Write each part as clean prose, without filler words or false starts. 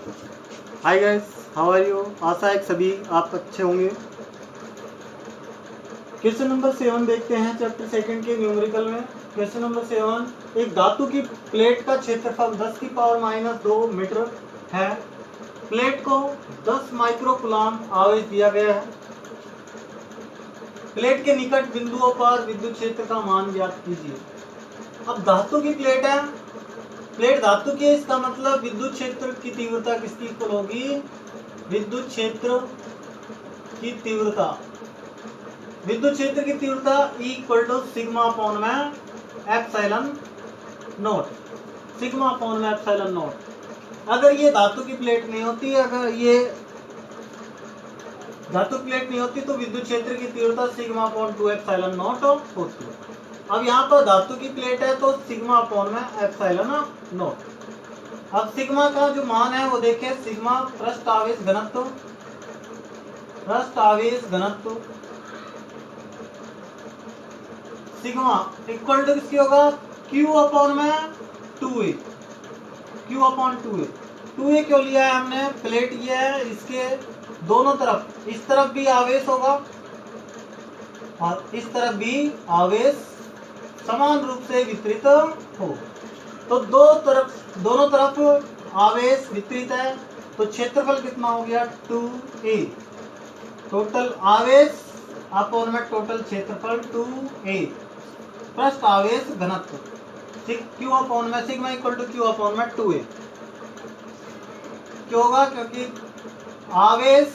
Hi guys, how are you. आशा है कि सभी आप अच्छे होंगे। क्वेश्चन नंबर 7 देखते हैं चैप्टर सेकंड के न्यूमेरिकल में। क्वेश्चन नंबर 7, एक धातु की प्लेट का क्षेत्रफल 10⁻² मीटर है। प्लेट को 10 माइक्रोकूलम आवेश दिया गया है। प्लेट के निकट बिंदुओं पर विद्युत क्षेत्र का मान ज्ञात कीजिए। अब धातु की प्लेट है, प्लेट धातु की है, इसका मतलब विद्युत क्षेत्र की तीव्रता किसकी इक्वल होगी? विद्युत क्षेत्र की तीव्रता, विद्युत क्षेत्र की तीव्रता इक्वल टू सिग्मा अपॉन में एप्सिलॉन नॉट, सिग्मा अपॉन में एप्सिलॉन नॉट। अगर ये धातु की प्लेट नहीं होती, अगर ये धातु प्लेट नहीं होती तो विद्युत क्षेत्र की तीव्रता सिग्मा अपॉन 2 एप्सिलॉन नॉट होती है। अब यहाँ पर धातु की प्लेट है तो सिग्मा अपॉन में एप्सिलॉन नॉट। अब सिग्मा का जो मान है वो देखें, सिग्मा पृष्ठ आवेश घनत्व, पृष्ठ आवेश घनत्व सिग्मा इक्वल टू किसकी होगा? Q अपॉन में 2a, Q upon 2a। 2a क्यों लिया है हमने? प्लेट ये है, इसके दोनों तरफ, इस तरफ भी आवेश होगा और इस तरफ भी आवेश समान रूप से वितरित हो, तो दोनों तरफ आवेश वितरित है, तो क्षेत्रफल कितना हो गया? 2a। टोटल आवेश अपॉन में टोटल क्षेत्रफल 2a। पृष्ठ आवेश घनत्व Q अपॉन में sigma equal to Q upon में 2a। क्यों होगा? क्योंकि आवेश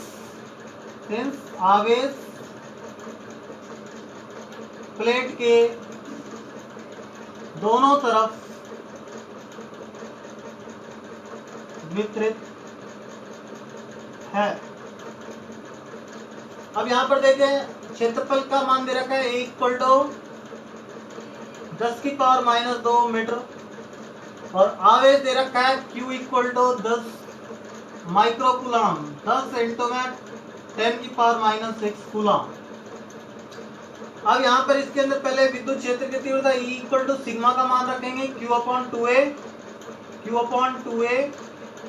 प्लेट के दोनों तरफ वितरित है। अब यहां पर देखें, क्षेत्रफल का मान दे रखा है इक्वल टू 10⁻² मीटर और आवेश दे रखा है Q equal to 10 microcoulomb, 10 into में 10⁻⁻6 कूलम। अब यहाँ पर इसके अंदर पहले विद्युत क्षेत्र की तीव्रता E इक्वल टू सिग्मा का मान रखेंगे Q अपॉन 2a,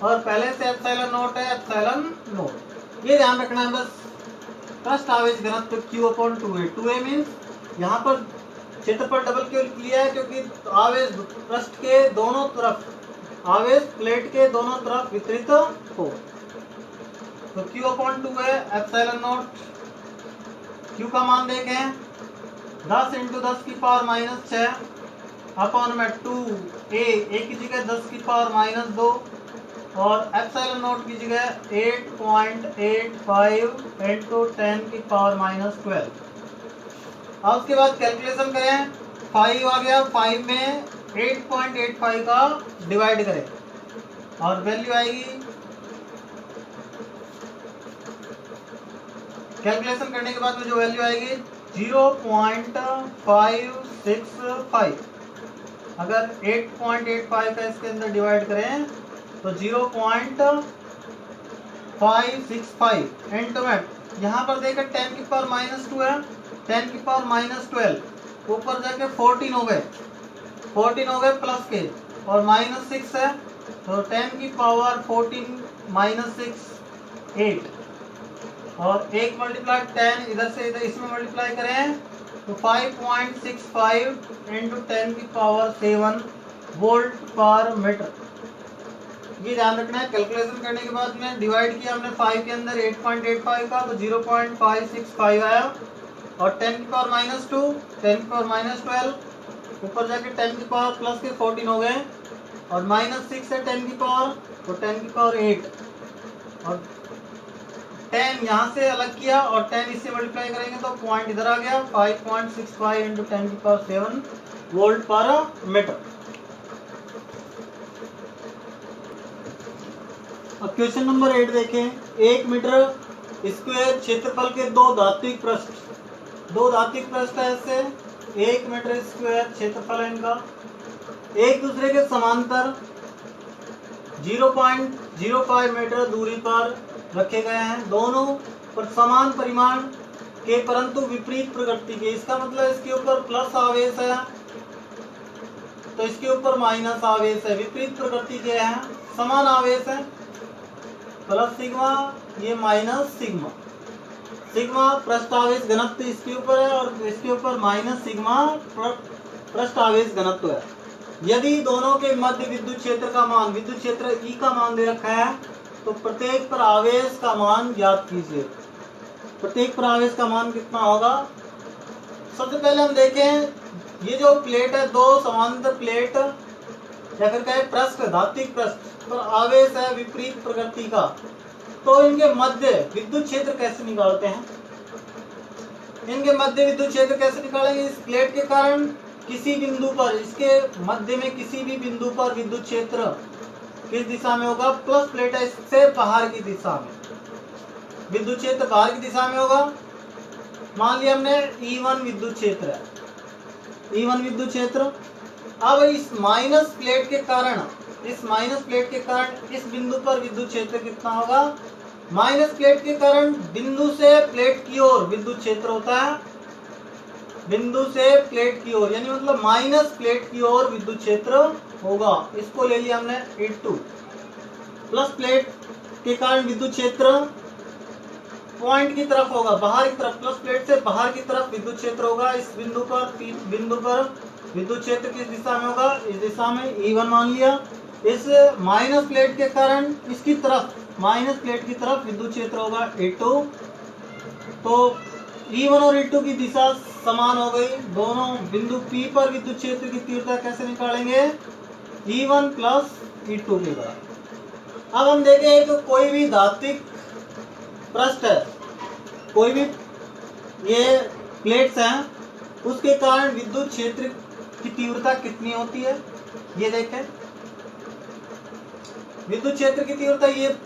और पहले से एप्सिलॉन नॉट है, एप्सिलॉन नॉट। ये ध्यान रखना है बस। पृष्ठ आवेश घनत्व Q अपॉन 2a मीन्स यहाँ पर क्षेत्रफल डबल क्यों लिया है? क्योंकि आवेश पृष्ठ के दोनों तरफ, आवेश प्लेट के दोनों तरफ वितरित हो, तो Q अपॉन 2 है एप्सिलॉन नॉट। Q का मान देखें, 10 इंटू 10⁻⁻6 अपॉन में 2a, एक की जगह 10⁻⁻2 और एप्सिलॉन नॉट की जगह 8.85 इंटू 10⁻12। अब उसके बाद कैलकुलेशन करें, 5 आ गया, 5 में 8.85 का डिवाइड करें और वैल्यू आएगी, कैलकुलेशन करने के बाद में जो वैल्यू आएगी 0.565। अगर 8.85 का इसके अंदर डिवाइड करें तो 0.565 इंटू यहाँ पर देखिए 10⁻² है, 10⁻12 ऊपर जाके 14 हो गए, 14 हो गए प्लस के, और -6 है तो 10⁻14 - 6 8, और 1 मल्टीप्लाई 10 इधर से इधर इसमें मल्टीप्लाई करें तो 5.65 इंटू 10⁻7 वोल्ट पर मीटर। ये ध्यान रखना है। कैलकुलेशन करने के बाद में डिवाइड किया हमने 5 के अंदर 8.85 का, तो 0.565 आया, और 10⁻², 10⁻12 ऊपर जाके 10 प्लस के 14 हो गए, और -6 है 10 तो 10⁸, और 10 यहाँ से अलग किया और 10 इससे मल्टीप्लाई करेंगे तो पॉइंट इधर आ गया, 5.65 इंटू 10⁻7 वोल्ट पर मीटर। अब क्वेश्चन नंबर 8 देखें, 1 मीटर स्क्वायर क्षेत्रफल के दो धात्विक पृष्ठ है ऐसे, 1 मीटर स्क्वायर क्षेत्रफल है इनका, एक दूसरे के समांतर 0.05 मीटर दूरी पर रखे गए हैं, दोनों पर समान परिमाण के परंतु विपरीत प्रकृति के। इसका मतलब इसके ऊपर प्लस आवेश है तो इसके ऊपर माइनस आवेश है, विपरीत प्रकृति के हैं, समान आवेश है प्लस सिग्मा, ये माइनस सिग्मा। सिग्मा पृष्ठ आवेश घनत्व इसके ऊपर है और इसके ऊपर माइनस सिग्मा पृष्ठ आवेश घनत्व है। यदि दोनों के मध्य विद्युत क्षेत्र का मान, विद्युत क्षेत्र E का मान दे रखा है, तो प्रत्येक पर आवेश का मान ज्ञात कीजिए। प्रत्येक पर आवेश का मान कितना होगा? सबसे पहले हम देखें, ये जो प्लेट है, दो समांतर प्लेट या फिर कहे पृष्ठ, धात्विक पृष्ठ पर आवेश है विपरीत प्रकृति का, तो इनके मध्य विद्युत क्षेत्र कैसे निकालते हैं? इनके मध्य विद्युत क्षेत्र कैसे निकालेंगे? इस प्लेट के कारण किसी बिंदु पर, इसके मध्य में किसी भी बिंदु पर विद्युत क्षेत्र किस दिशा में होगा? प्लस प्लेट है, इससे बाहर की दिशा में विद्युत क्षेत्र बाहर की दिशा में होगा। मान लिया हमने E1 विद्युत क्षेत्र है, E1 विद्युत क्षेत्र। अब इस माइनस प्लेट के कारण, इस माइनस प्लेट के कारण इस बिंदु पर विद्युत क्षेत्र कितना होगा? माइनस प्लेट के कारण बिंदु से प्लेट की ओर विद्युत क्षेत्र होता है, बिंदु से प्लेट की ओर, यानी मतलब माइनस प्लेट की ओर विद्युत क्षेत्र होगा। इसको ले लिया हमने E2। प्लस प्लेट के कारण विद्युत क्षेत्र पॉइंट की तरफ होगा, बाहर की तरफ, प्लस प्लेट से बाहर की तरफ विद्युत क्षेत्र होगा। इस बिंदु पर विद्युत क्षेत्र किस दिशा में होगा? इस दिशा में, E1 मान लिया। इस माइनस प्लेट के कारण इसकी तरफ, माइनस प्लेट की तरफ विद्युत क्षेत्र होगा E2। तो E1 और E2 की दिशा समान हो गई। दोनों बिंदु P पर विद्युत क्षेत्र की तीव्रता कैसे निकालेंगे? E1 प्लस E2 के बराबर। अब हम देखें तो कोई भी धात्विक पृष्ठ है, कोई भी ये प्लेट्स हैं, उसके कारण विद्युत क्षेत्र की तीव्रता कितनी होती है? ये देखें, विद्युत क्षेत्र की तीव्रता ये,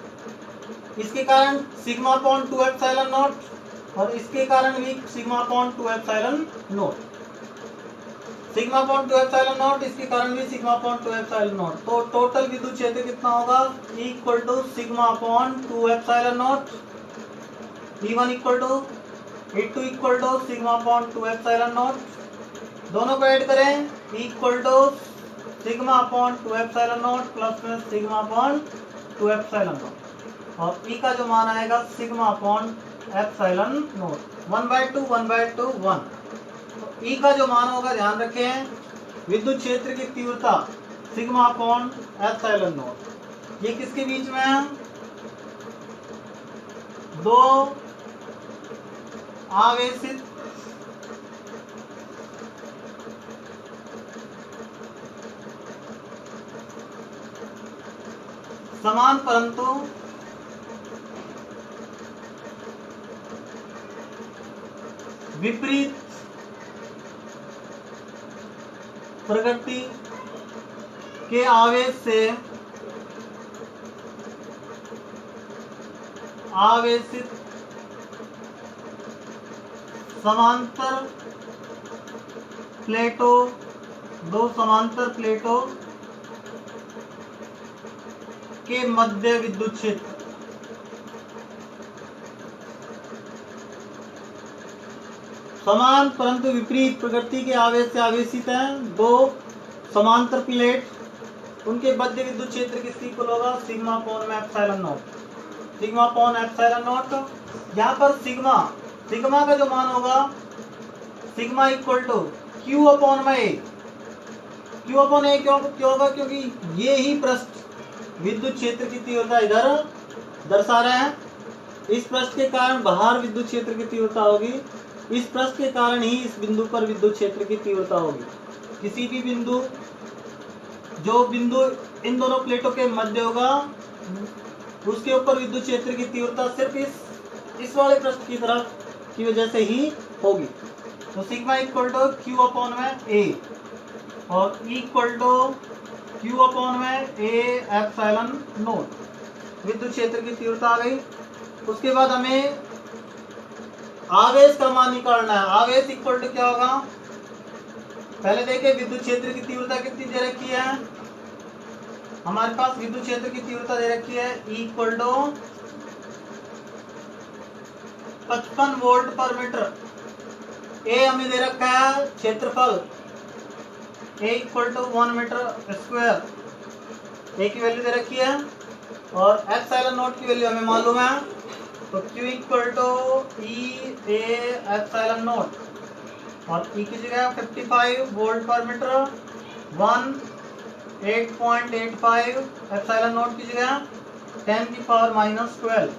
इसके कारण सिग्मा अपॉन 2 एप्सिलॉन नॉट और इसके कारण भी sigma upon 2 epsilon naught, sigma upon 2 epsilon naught, इसके कारण भी सिग्मा अपॉन 2 एप्सिलॉन नॉट। तो टोटल विद्युत क्षेत्र कितना होगा? Equal to sigma upon 2 epsilon naught, E1 equal to E2 equal to sigma upon 2 epsilon naught. दोनों को ऐड करें, equal to sigma upon 2 epsilon naught plus में सिग्मा अपॉन 2 एप्सिलॉन नॉट, और E का जो मान आएगा सिग्मा अपॉन एप्सिलॉन नॉट, 1/2 1/2 1। तो E का जो मान होगा, ध्यान रखें, विद्युत क्षेत्र की तीव्रता सिग्मा अपॉन एप्सिलॉन नॉट, ये किसके बीच में है? दो आवेशित समान परंतु विपरीत प्रकृति के आवेश से आवेशित समांतर प्लेटों, दो समांतर प्लेटों के मध्य विद्युत क्षेत्र समान परंतु विपरीत प्रकृति के आवेश से आवेशित हैं। दो समांतर प्लेट, उनके मध्य विद्युत क्षेत्र किसकी इक्वल होगा? सिग्मा अपॉन में epsilon naught, sigma upon epsilon naught. यहाँ पर सिग्मा का जो मान होगा, sigma equal to Q upon में A। Q अपॉन A क्यों होगा? क्योंकि ये ही पृष्ठ विद्युत क्षेत्र की तीव्रता इधर दर्शा रहे हैं। इस पृष्ठ के कारण बाहर विद्युत क्षेत्र की तीव्रता होगी, इस पृष्ठ के कारण ही इस बिंदु पर विद्युत क्षेत्र की तीव्रता होगी। किसी भी बिंदु, जो बिंदु इन दोनों प्लेटों के मध्य होगा, उसके ऊपर विद्युत क्षेत्र की तीव्रता सिर्फ इस वाले पृष्ठ की तरफ की वजह से ही होगी। तो sigma equal to Q upon में A और इक्वल टू Q अपॉन में A एप्सिलॉन नॉट, विद्युत क्षेत्र की तीव्रता आ गई। उसके बाद हमें आवेश का मान निकालना है। आवेश इक्वल टू क्या होगा? पहले देखें विद्युत क्षेत्र की तीव्रता कितनी दे रखी है। हमारे पास विद्युत क्षेत्र की तीव्रता दे रखी है इक्वल टू 55 वोल्ट पर मीटर। ए हमें दे रखा है क्षेत्रफल, ए इक्वल टू 1 मीटर स्क्वायर, ए की वैल्यू दे रखी है और एप्सिलॉन नॉट की वैल्यू हमें मालूम है, तो Q equal to E A epsilon naught, और ई की जगह 55 वोल्ट पर मीटर, 8.85 एप्सिलॉन नॉट की जगह 10⁻⁻12।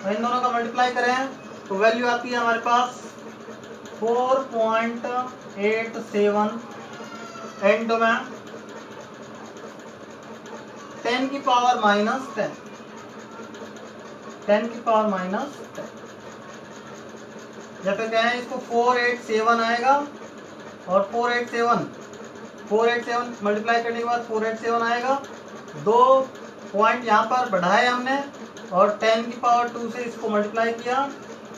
इन दोनों का मल्टीप्लाई करें तो वैल्यू आती है हमारे पास 4.87 इंटू में 10⁻⁻10, 10⁻⁻10, या फिर कहें इसको 487 आएगा, और 487 मल्टीप्लाई करने के बाद 487 आएगा। 2 पॉइंट यहाँ पर बढ़ाए हमने और 10⁻2 से इसको मल्टीप्लाई किया।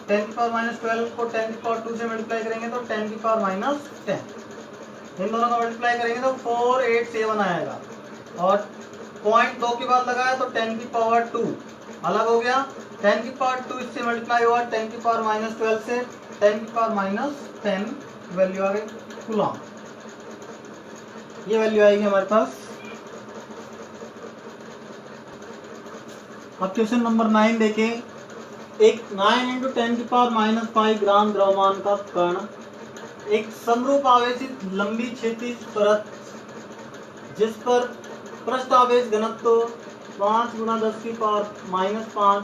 10⁻⁻12 को 10⁻2 से मल्टीप्लाई करेंगे तो 10⁻⁻10, इन दोनों का मल्टीप्लाई करेंगे तो 487 आएगा, और पॉइंट 2 के बाद लगाया तो 10⁻2 अलग हो गया। 10⁻2 इससे मल्टीप्लाई हुआ 10⁻⁻12 से, 10⁻⁻10 वैल्यू आ गई कूलम। ये वैल्यू आएगी हमारे पास। अब क्वेश्चन नंबर 9 देखें। एक 9 × 10⁻⁵ ग्राम द्रव्यमान का कण एक समरूप आवेशित लंबी क्षैतिज परत जिस पर पृष्ठ आवेश घनत्व 5 × 10⁻⁻5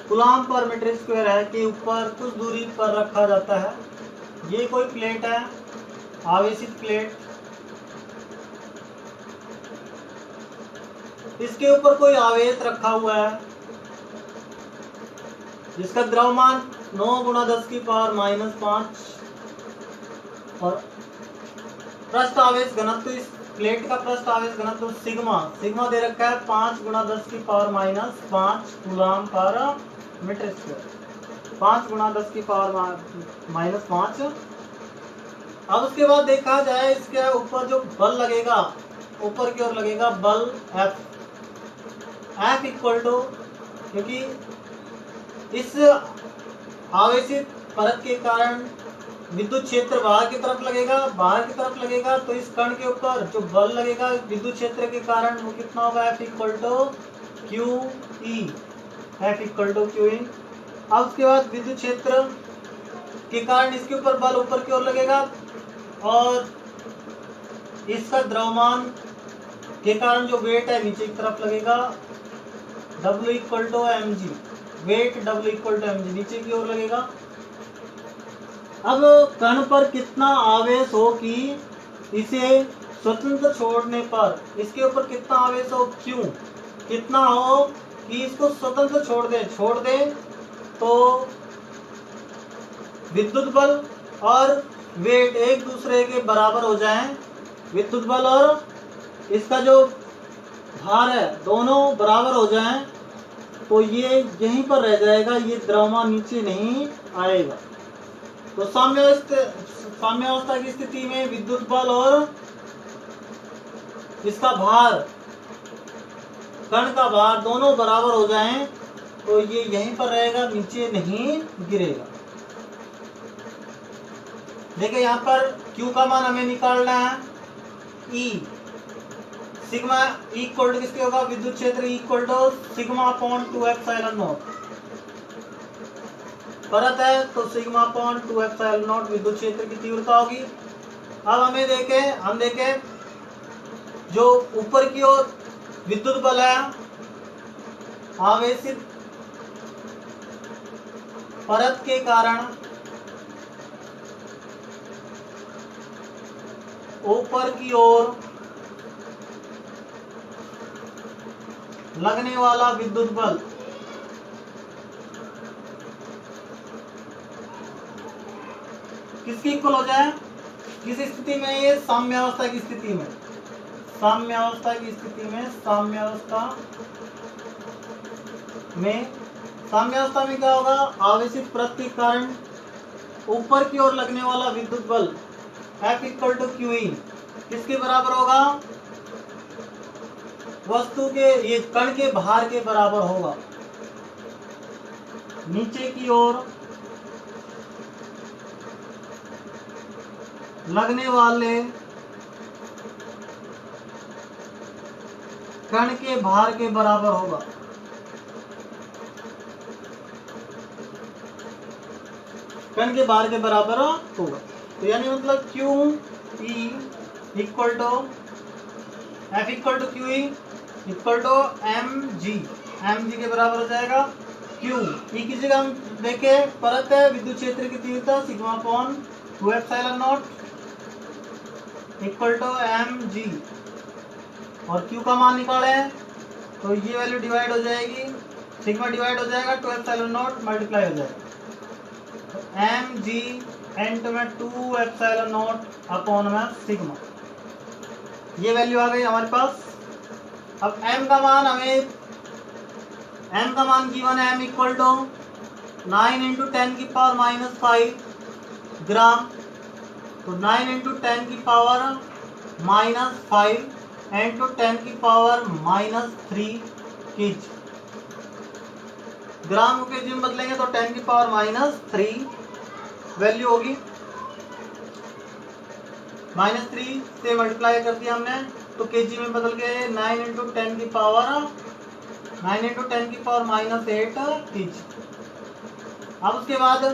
कूलम पर मीटर स्क्वायर है के ऊपर कुछ दूरी पर रखा जाता है। ये कोई प्लेट है, आवेशित प्लेट, इसके ऊपर कोई आवेश रखा हुआ है जिसका द्रव्यमान 9 × 10⁻⁻5 और पृष्ठ आवेश घनत्व, इस प्लेट का पृष्ठ आवेश घनत्व सिग्मा दे रखा है 5 × 10⁻⁻5 कूलम पर मीटर स्क्वायर, 5 × 10⁻⁻5। अब उसके बाद देखा जाए इसके ऊपर जो बल लगेगा, ऊपर की ओर लगेगा बल F इक्वल टू, क्योंकि इस आवेशित परत के कारण विद्युत क्षेत्र बाहर की तरफ लगेगा, तो इस कण के ऊपर जो बल लगेगा विद्युत क्षेत्र के कारण वो कितना होगा, F equal to QE, F equal to QE। अब उसके बाद विद्युत क्षेत्र के कारण इसके ऊपर बल ऊपर की ओर लगेगा, और इसका द्रव्यमान के कारण जो वेट है नीचे की तरफ लगेगा, W equal to mg, weight W equal to mg नीचे की ओर लगेगा। अब कण पर कितना आवेश हो कि इसे स्वतंत्र छोड़ने पर, इसके ऊपर कितना आवेश हो Q कितना हो कि इसको स्वतंत्र छोड़ दे तो विद्युत बल और वेट एक दूसरे के बराबर हो जाएं, विद्युत बल और इसका जो भार है दोनों बराबर हो जाएं, तो ये यहीं पर रह जाएगा, ये द्रव्यमान नीचे नहीं आएगा। तो साम्यावस्था की स्थिति में विद्युत बल और इसका भार, कण का भार दोनों बराबर हो जाएं, तो ये यहीं पर रहेगा, नीचे नहीं गिरेगा। देखिए यहाँ पर Q का मान हमें निकालना है, E सिग्मा इक्वल टू किसके होगा, विद्युत क्षेत्र इक्वल टू σ/2ε0, परत है तो σ/2ε0 विद्युत क्षेत्र की तीव्रता होगी। अब हम देखें जो ऊपर की ओर विद्युत बल है आवेशित परत के कारण ऊपर की ओर लगने वाला विद्युत बल किसकी इक्वल हो जाए, किस स्थिति में, ये साम्यावस्था की स्थिति में, साम्यावस्था में क्या होगा, आवेशित परत के कारण ऊपर की ओर लगने वाला विद्युत बल F इक्वल टू QE किसके बराबर होगा, वस्तु के, ये कण के भार के बराबर होगा। नीचे की ओर लगने वाले कण के भार के बराबर होगा। कण के भार के बराबर होगा। तो यानी मतलब Q E equal to F equal to Q E equal to M G के बराबर हो जाएगा। क्यू ई की जगह हम देखें, परत है, विद्युत क्षेत्र की तीव्रता sigma upon 2 epsilon naught equal to M G, और क्यू का मान निकाले तो ये वैल्यू डिवाइड हो जाएगी, सिग्मा डिवाइड हो जाएगा 2 एप्सिलॉन नॉट मल्टीप्लाई हो जाएगा, तो एम जी एंड में 2 एप्सिलॉन नॉट अपॉन में सिग्मा, ये वैल्यू आ गई हमारे पास। अब m का मान हमें गिवन है, m इक्वल टू 9 इंटू 10 की पावर माइनस 5 ग्राम, तो 9 इंटू 10 की पावर माइनस 5 इंटू 10 की पावर माइनस 3 केजी। ग्राम को केजी में बदलेंगे तो 10 की पावर माइनस 3 वैल्यू होगी, माइनस 3 से मल्टीप्लाई कर दिया हमने तो केजी में बदल गए 9 इंटू 10 की पावर माइनस 8 केजी। अब उसके बाद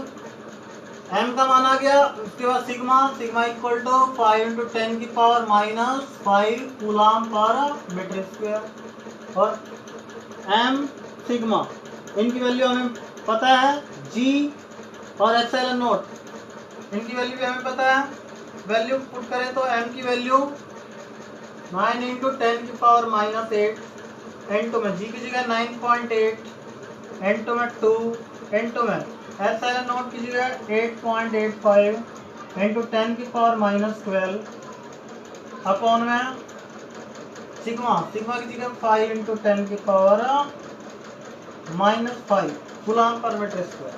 m का मान आ गया, उसके बाद सिग्मा इक्वल टू 5 इंटू 10 की पावर माइनस 5 कूलाम पर मीटर स्क्वायर, और m सिग्मा इनकी वैल्यू हमें पता है, g और एप्सिलॉन नॉट इनकी वैल्यू भी हमें पता है। वैल्यू पुट करें तो m की वैल्यू 9 इंटू 10 की पावर माइनस 8 इंटू में g की जगह 9.8 इंटू में 2 इंटू में एप्सिलॉन नॉट की जगह 8.85 इंटू 10 की पावर माइनस 12 अपॉन में सिग्मा की जगह 5 इंटू 10 की पावर माइनस 5 कूलाम पर मीटर स्क्वायर।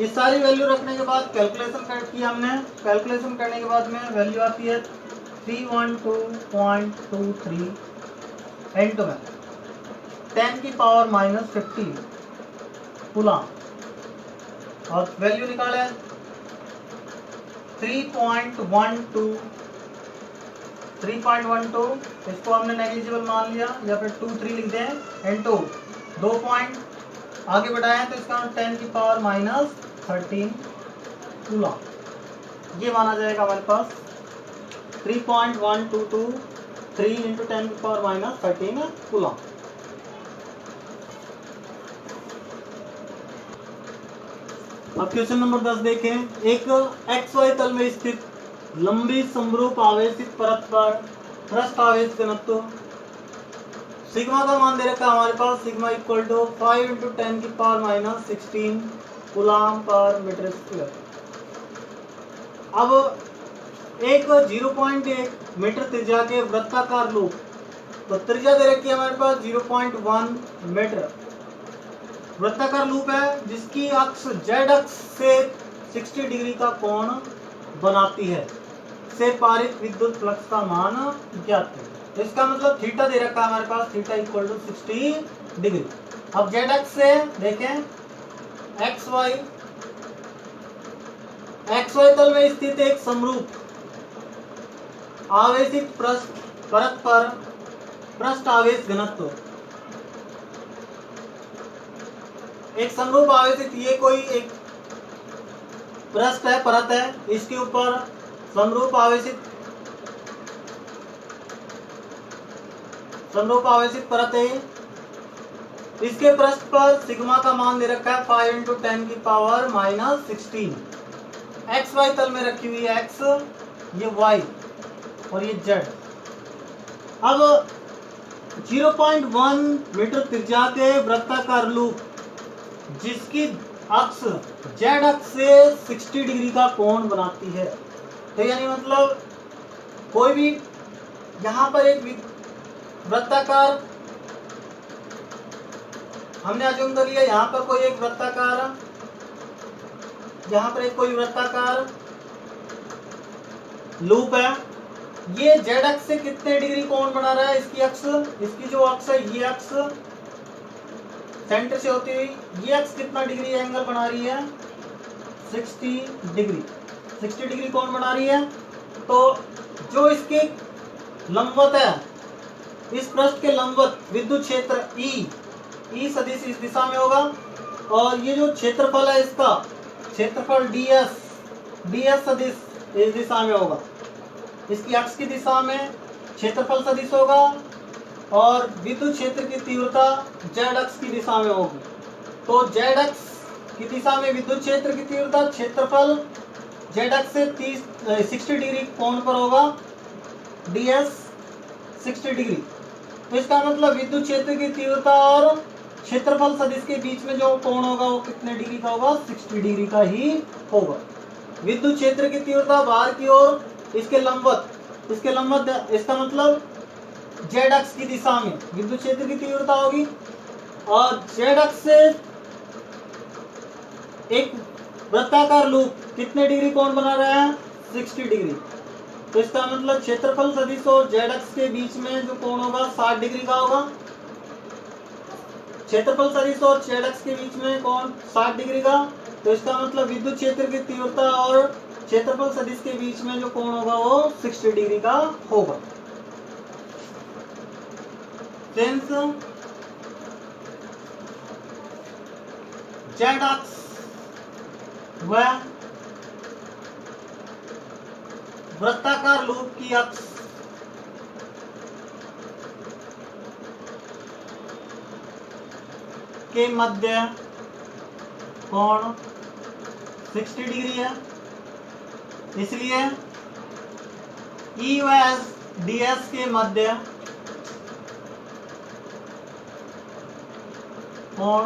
इस सारी वैल्यू रखने के बाद कैलकुलेशन किया हमने, कैलकुलेशन करने के बाद में वैल्यू आती है 312.23 इंटू में 10 की पावर माइनस 15 कूलाम, और वैल्यू निकाले 3.12, इसको हमने नेग्लिजिबल मान लिया या फिर 23 लिख दें इंटू 2 पॉइंट आगे बढ़ाएं तो इसका 10 की पावर माइनस 13 कूलाम, ये माना जाएगा हमारे पास 3.1223 इंटू 10 की पावर माइनस 13 कूलाम। अब क्वेश्चन नंबर 10 देखें। एक XY तल में स्थित लंबी समरूप आवेशित परत पर पृष्ठ आवेश घनत्व सिग्मा का मान दे रखा है हमारे पास, सिग्मा इक्वल टू 5 इंटू 10 की पावर माइनस 16 कूलाम पर मीटर स्क्वायर। अब एक 0.1 मीटर त्रिज्या के वृत्ताकार लूप, तो त्रिज्या दे रखी है हमारे पास 0.1 मीटर, वृत्ताकार लूप है जिसकी अक्ष z अक्ष से 60 डिग्री का कोण बनाती है, से पारित विद्युत फ्लक्स का मान ज्ञात है। तो इसका मतलब थीटा दे रखा है हमारे पास, थीटा इक्वल टू 60 डिग्री। अब z अक्ष से देखें XY तल में स्थित एक समरूप आवेशित परत पर पृष्ठ आवेश घनत्व, एक समरूप आवेशित, ये कोई एक पृष्ठ है, परत है, इसके ऊपर समरूप आवेशित परत है, इसके पृष्ठ पर सिग्मा का मान दे रखा है 5 इंटू 10 की पावर माइनस 16, XY तल में रखी हुई है x, ये y और ये z। अब 0.1 मीटर त्रिज्या के वृत्ताकार लूप जिसकी अक्ष z अक्ष से 60 डिग्री का कोण बनाती है, तो यानी मतलब कोई भी यहाँ पर एक वृत्ताकार हमने अज्यूम कर लिया, यहाँ पर कोई एक वृत्ताकार, यहाँ पर एक कोई वृत्ताकार लूप है, ये z अक्ष से कितने डिग्री कोण बना रहा है, इसकी अक्ष, इसकी जो अक्ष है ये अक्ष सेंटर से होती हुई ये अक्ष कितना डिग्री एंगल बना रही है, 60 डिग्री कोण बना रही है। तो जो इसके लंबवत है इस पृष्ठ के लंबवत विद्युत क्षेत्र ई सदिश इस दिशा में होगा, और ये जो क्षेत्रफल है इसका क्षेत्रफल ds सदिश इस दिशा में होगा। इसकी अक्ष की दिशा में क्षेत्रफल सदिश होगा और विद्युत क्षेत्र की तीव्रता z अक्ष की दिशा में होगी। तो z अक्ष की दिशा में विद्युत क्षेत्र की तीव्रता क्षेत्रफल z अक्ष से 60 डिग्री कोण पर होगा, ds 60 डिग्री। तो इसका मतलब विद्युत क्षेत्र की तीव्रता और क्षेत्रफल सदिश के बीच में जो कोण होगा वो कितने डिग्री का होगा? 60 डिग्री का ही होगा। विद्युत क्षेत्र की तीव्रता बाहर की ओर इसके लंबवत इसका मतलब z अक्ष की दिशा में विद्युत क्षेत्र की तीव्रता होगी, और z अक्ष से एक वृत्ताकार लूप कितने डिग्री कोण बना रहा है? 60 डिग्री। तो इसका मतलब क्षेत्रफल सदिश और z अक्ष के बीच में जो कोण होगा 60 डिग्री का होगा। क्षेत्रफल सदिश और z अक्ष के बीच में कोण 60 डिग्री का, तो इसका मतलब विद्युत क्षेत्र की तीव्रता और क्षेत्रफल सदिश के बीच में जो कोण होगा वो 60 डिग्री का होगा। सिंस z अक्ष व वृत्ताकार लूप की अक्ष के मध्य कोण 60 डिग्री है, इसलिए E व ds के मध्य कोण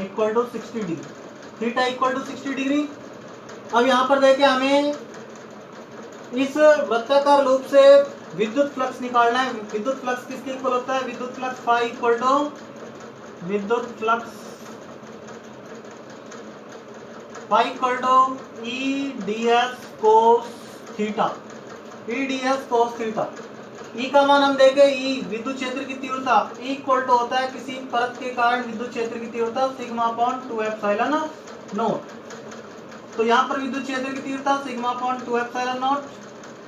equal to 60 degree, theta equal to 60 degree. अब यहाँ पर देखें हमें इस वृत्ताकार लूप से विद्युत फ्लक्स निकालना है। विद्युत फ्लक्स किसके इक्वल होता है? विद्युत flux phi equal to E ds cos theta. E का मान हम देखें, ई विद्युत क्षेत्र की तीव्रता ई इक्वल टू होता है किसी परत के कारण विद्युत क्षेत्र की तीव्रता सिग्मा अपॉन 2 एप्सिलॉन नॉट। तो यहाँ पर विद्युत क्षेत्र की तीव्रता sigma upon 2 epsilon not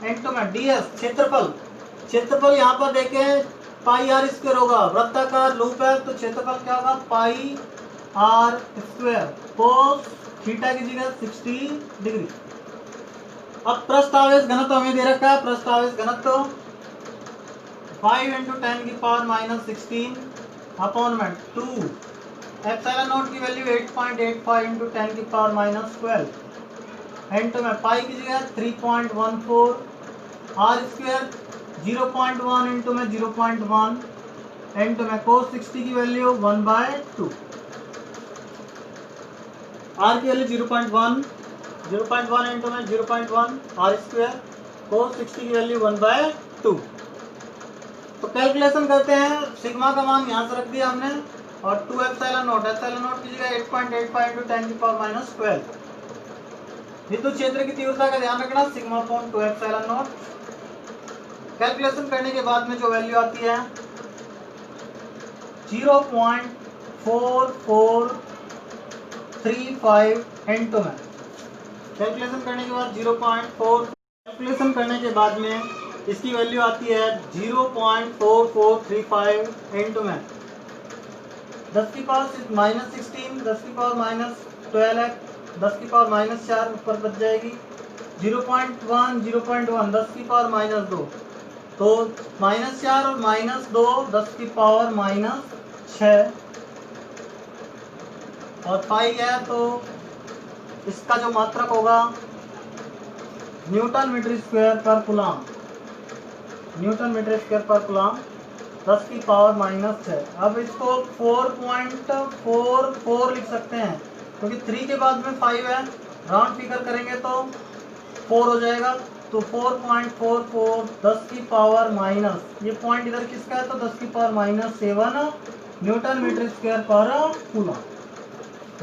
into में ds क्षेत्रफल यहाँ पर देखें पाई r स्क्वायर होगा, वृत्ताकार लूप है तो क्षेत्रफल क्या होगा? पाई r स्क्वायर कोस थीटा की जगह 60 डिग्री। अब पृष्ठ आवेश घनत्व हमें दे रखा है, पृष्ठ आवेश घनत्व 5 × 10 की पावर -16 अपॉन में 2 एप्सिलॉन नॉट की वैल्यू 8.85 × 10 की पावर -12 इनटू में पाई की जगह 3.14 r स्क्वायर 0.1 इनटू में 0.1 इनटू में cos 60 की वैल्यू 1/2, r की वैल्यू 0.1 इनटू में 0.1 r स्क्वायर cos 60 की वैल्यू 1/2। तो कैलकुलेशन करते हैं, सिग्मा का मान यहाँ से रख दिया हमने और 2 एप्सिलॉन नॉट की जगह 8.85 × 10 की पावर -12। विद्युत क्षेत्र की तीव्रता का ध्यान रखना sigma upon 2 epsilon not. Calculation करने के बाद में जो वैल्यू आती है 0.4435 इनटू में कैलकुलेशन करने के बाद में इसकी वैल्यू आती है 0.4435 इनटू में 10 की पावर -16 10 की पावर -12 है, 10 की पावर -4 ऊपर बच जाएगी, 0.1 10 की पावर -2, तो -4 और -2 10 की पावर -6 और पाई है, तो इसका जो मात्रक होगा न्यूटन मीटर स्क्वायर पर कूलम 10 की पावर -6। अब इसको 4.44 लिख सकते हैं क्योंकि 3 के बाद में 5 है, राउंड फिगर करेंगे तो 4 हो जाएगा, तो 4.44 10 की पावर माइनस, ये पॉइंट इधर किसका है तो 10 की पावर -7 न्यूटन मीटर स्क्वायर पर कूलम,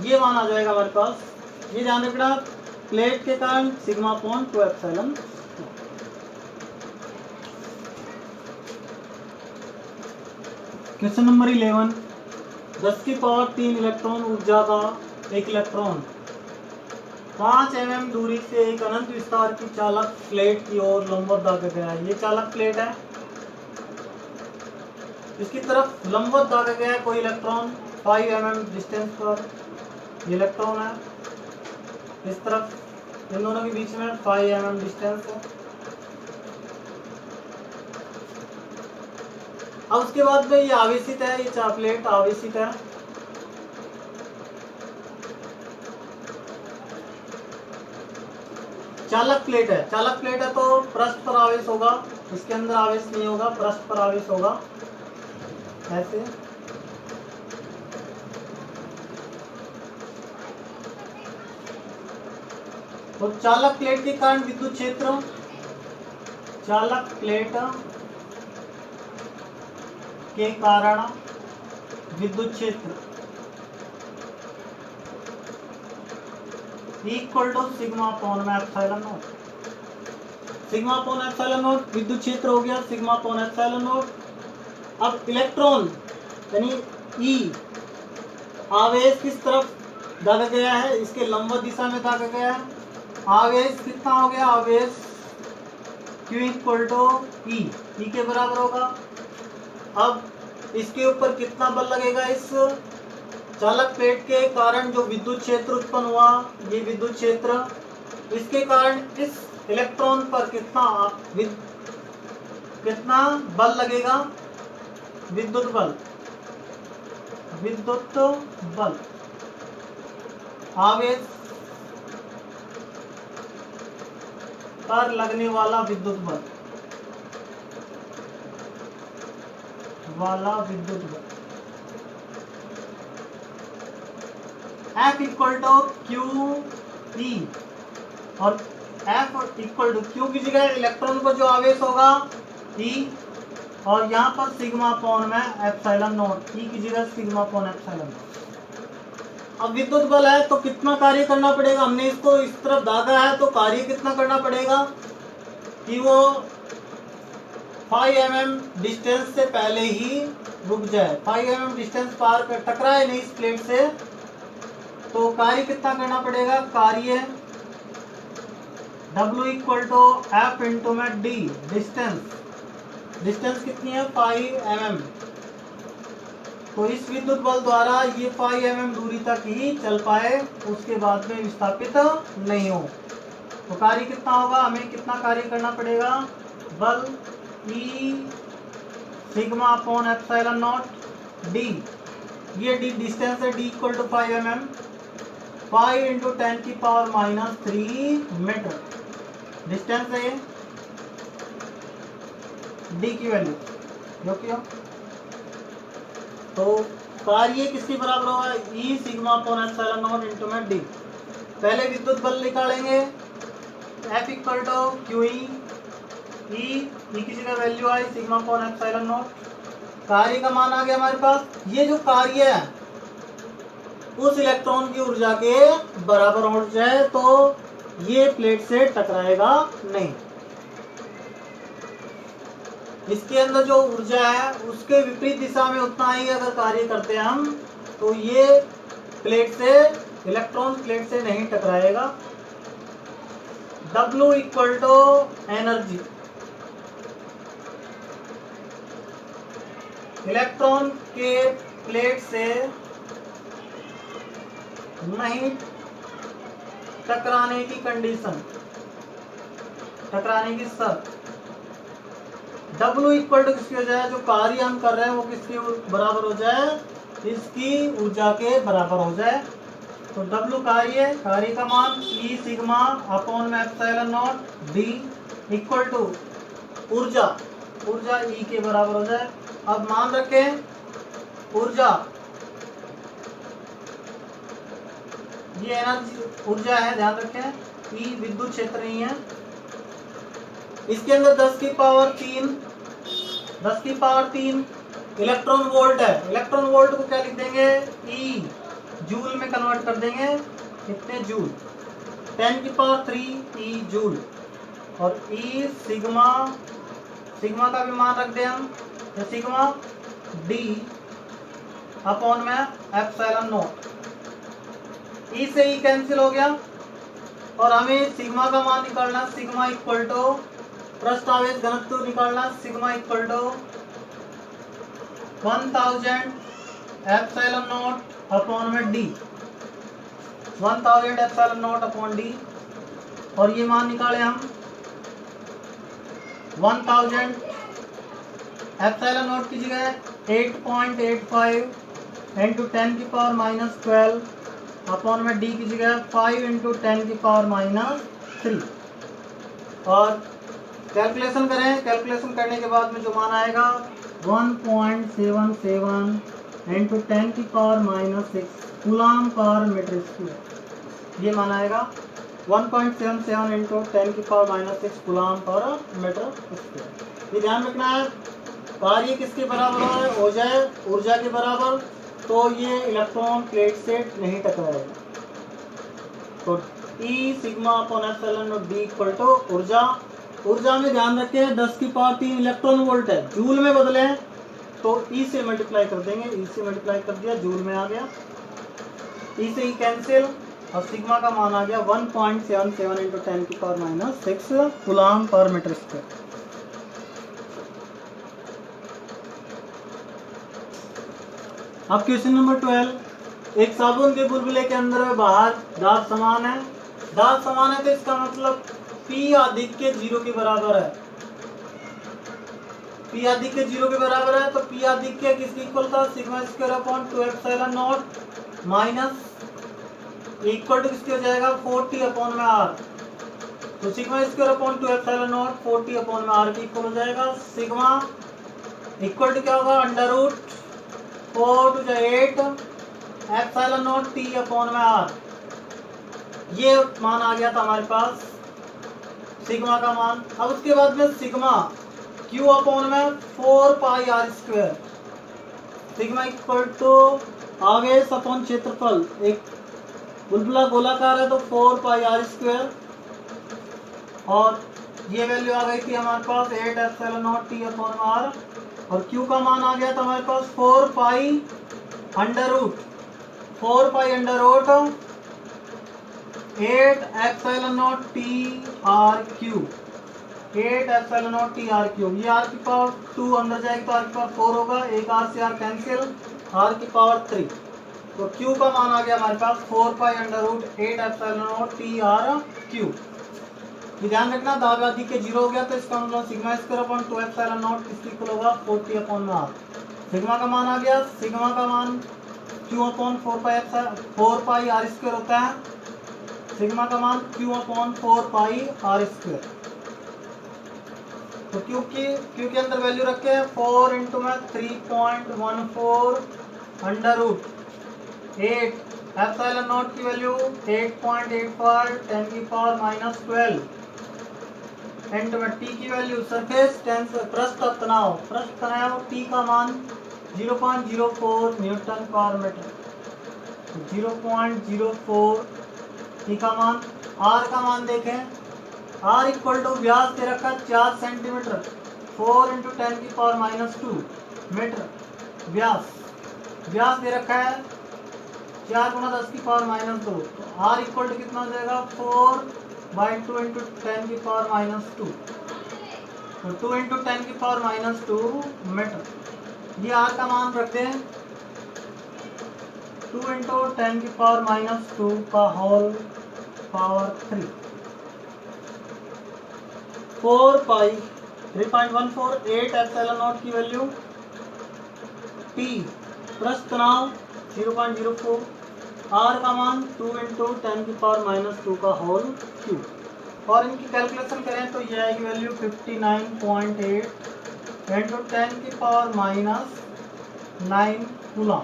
ये मान आ जाएगा हमारे पास। ये ध्यान रखना प्लेट के कारण sigma upon 2 epsilon. Question number 11, 10 की पावर 3 इलेक्ट्रॉन ऊर्जा का एक इलेक्ट्रॉन 5 mm दूरी से एक अनंत विस्तार की चालक प्लेट की ओर लंबवत दागा गया है। ये चालक प्लेट है, इसकी तरफ लंबवत दागा गया है कोई इलेक्ट्रॉन 5 mm डिस्टेंस पर, ये इलेक्ट्रॉन है। इस तरफ इन दोनों के बीच में 5 mm डिस्टेंस है। अब उसके बाद में ये आवेशित है, ये प्लेट आवेशित है। चालक प्लेट है, चालक प्लेट है तो पृष्ठ पर आवेश होगा, इसके अंदर आवेश नहीं होगा, पृष्ठ पर आवेश होगा ऐसे। तो चालक प्लेट के कारण विद्युत क्षेत्र, चालक प्लेट के कारण विद्युत क्षेत्र इक्वल टू सिग्मा अपॉन में epsilon naught. Sigma upon epsilon naught विद्युत क्षेत्र हो गया सिग्मा अपॉन एप्सिलॉन नॉट। अब इलेक्ट्रॉन यानी ई आवेश किस तरफ दागा गया है, इसके लंबवत दिशा में दागा गया है। आवेश कितना हो गया, आवेश Q इक्वल टू ई के बराबर होगा। अब इसके ऊपर कितना बल लगेगा, इस चालक प्लेट के कारण जो विद्युत क्षेत्र उत्पन्न हुआ, ये विद्युत क्षेत्र, इसके कारण इस इलेक्ट्रॉन पर कितना बल लगेगा, विद्युत बल, विद्युत बल, आवेश पर लगने वाला विद्युत बल, F equal to Q E, और F इक्वल टू क्यू की जगह इलेक्ट्रॉन पर जो आवेश होगा E, और यहाँ पर सिग्मा अपॉन में एप्सिलॉन नॉट, E की जगह सिग्मा अपॉन एप्सिलॉन नॉट। अब विद्युत बल है तो कितना कार्य करना पड़ेगा, हमने इसको इस तरफ दागा है तो कार्य कितना करना पड़ेगा कि वो 5 mm डिस्टेंस से पहले ही रुक जाए, 5 mm डिस्टेंस पार कर टकराए नहीं इस प्लेट से, तो कार्य कितना करना पड़ेगा, कार्य W equal to F into में D, डिस्टेंस कितनी है 5 mm, तो इस विद्युत बल द्वारा ये 5 mm दूरी तक ही चल पाए, उसके बाद में विस्थापित नहीं हो। तो कार्य कितना होगा, हमें कितना कार्य करना पड़ेगा, बल E sigma upon epsilon naught D, ये D डिस्टेंस है, D equal to 5 mm, 5 into 10 की पावर माइनस 3 मीटर डिस्टेंस है ये, D की वैल्यू जो कि तो कार्य किसके बराबर होगा, E sigma upon epsilon naught into में D। पहले विद्युत बल निकालेंगे, F equal to Q E की जगह वैल्यू आई सिग्मा अपॉन एप्सिलॉन नॉट, कार्य का मान आ गया हमारे पास। ये जो कार्य है उस इलेक्ट्रॉन की ऊर्जा के बराबर हो जाए तो ये प्लेट से टकराएगा नहीं, इसके अंदर जो ऊर्जा है उसके विपरीत दिशा में उतना ही अगर कार्य करते हैं हम, तो ये प्लेट से इलेक्ट्रॉन प्लेट से नहीं टकराएगा। W equal to energy, electron के प्लेट से नहीं टकराने की कंडीशन, टकराने की शर्त, W इक्वल टू किसकी हो जाए, जो कार्य हम कर रहे हैं वो किसके बराबर हो जाए, इसकी ऊर्जा के बराबर हो जाए। तो W कार्य का मान E सिग्मा अपॉन में epsilon naught D equal to ऊर्जा E के बराबर हो जाए। अब मान रखें ऊर्जा, ये एनर्जी ऊर्जा है, ध्यान रखें, E विद्युत क्षेत्र नहीं है, इसके अंदर 10 की पावर 3 इलेक्ट्रॉन वोल्ट है। इलेक्ट्रॉन वोल्ट को क्या लिख देंगे, E जूल में कन्वर्ट कर देंगे, कितने जूल, 10 की पावर 3 E जूल, और E सिग्मा का भी मान रख दें हम, तो सिग्मा D अपॉन में एप्सिलॉन नॉट, E से E कैंसिल हो गया, और हमें सिग्मा का मान निकालना, सिग्मा इक्वल टू पृष्ठ आवेश घनत्व निकालना, sigma equal to 1000 epsilon naught upon में d, 1000 epsilon naught upon d, और ये मान निकाले हम 1000 एप्सिलॉन नॉट की जगह 8.85 इंटू 10 की पावर माइनस 12 अपॉन में डी की जगह 5 इंटू 10 की पावर माइनस 3, और कैलकुलेशन करें। कैलकुलेशन करने के बाद में जो मान आएगा 1.77 इंटू 10 की power minus 6 coulomb per metre square, ये मान आएगा 1.77 इंटू 10 की power minus 6 coulomb per metre square. ये ध्यान रखना है, कार्य किसके बराबर है, ऊर्जा के बराबर, तो ये इलेक्ट्रॉन प्लेट से नहीं टकराएगा। तो E sigma upon epsilon naught D equal to ऊर्जा में ध्यान रखें 10 की पावर 3 इलेक्ट्रॉन वोल्ट है, जूल में बदले हैं तो E से मल्टीप्लाई कर देंगे, E से मल्टीप्लाई कर दिया, जूल में आ गया, E से E कैंसिल, और सिग्मा का मान आ गया 1.77 इंटू 10 की power minus 6 coulomb per metre square. अब क्वेश्चन नंबर 12, एक साबुन के बुलबुले के अंदर और बाहर दाब समान है, तो इसका मतलब P आधिक्य 0 के बराबर है, P आधिक्य 0 के बराबर है, तो P आधिक्य किसकी इक्वल था, sigma square upon 2 epsilon naught minus equal to किसके हो जाएगा 40 अपॉन में R, तो sigma square upon 2 epsilon naught 40 upon में R की इक्वल हो जाएगा। सिग्मा इक्वल टू क्या होगा, under root 4 to 8 epsilon naught T upon में R, ये मान आ गया था हमारे पास सिग्मा का मान। अब उसके बाद में सिग्मा Q अपॉन में 4 pi R square, sigma equal to आवेश अपॉन क्षेत्रफल, एक बुलबुला गोलाकार है तो 4 पाई R स्क्वायर, और ये वैल्यू आ गई थी हमारे पास 8 epsilon naught T upon R, और Q का मान आ गया था हमारे पास 4 pi under root 8 epsilon naught T R cube, 8 epsilon naught T R cube, ये R की पावर 2 अंदर जाएगी तो R की पावर 4 होगा, एक R से R कैंसिल, R की पावर 3, तो Q का मान आ गया हमारे पास 4 pi under root 8 epsilon naught T R cube. ये ध्यान रखना, दाब आधिक्य 0 हो गया तो इसका मतलब sigma square upon 2 epsilon not किसकी इक्वल होगा 40 अपॉन R, सिग्मा का मान आ गया, सिग्मा का मान Q upon 4 pi R square होता है, सिग्मा का मान Q upon 4 pi R square, तो Q के अंदर वैल्यू रखे 4 इंटू में 3.14 अंडर रूट 8 एप्सिलॉन नॉट की वैल्यू 8.85 10 की पावर माइनस 12 इंटू में T की वैल्यू सरफेस टेंसर पृष्ठ तनाव T का मान 0.04 न्यूटन पर मीटर, 0.04 T का मान। R का मान देखें, R इक्वल टू व्यास दे रखा 4 सेंटीमीटर, 4 इंटू 10 की पावर माइनस 2 मीटर, व्यास दे रखा है 4 गुना 10 की पावर माइनस 2, तो R इक्वल टू कितना हो जाएगा 4/2 इंटू 10 की पावर माइनस 2, तो 2 इंटू 10 की पावर माइनस 2 मीटर, ये R का मान रखते हैं 2 इंटू 10 की पावर माइनस 2 का whole power 3, 4 pi 3.148 epsilon naught की वैल्यू, T पृष्ठ तनाव 0.04, R का मान 2 इंटू 10 की पावर माइनस 2 का होल क्यूब, और इनकी कैलकुलेशन करें तो ये आएगी वैल्यू 59.8 इंटू 10 की पावर माइनस 9 कूलम,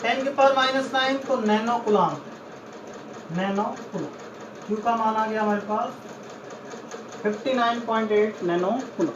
10 की पावर माइनस 9 तो नैनो कूलम, Q का मान आ गया हमारे पास 59.8 नैनो कूलम।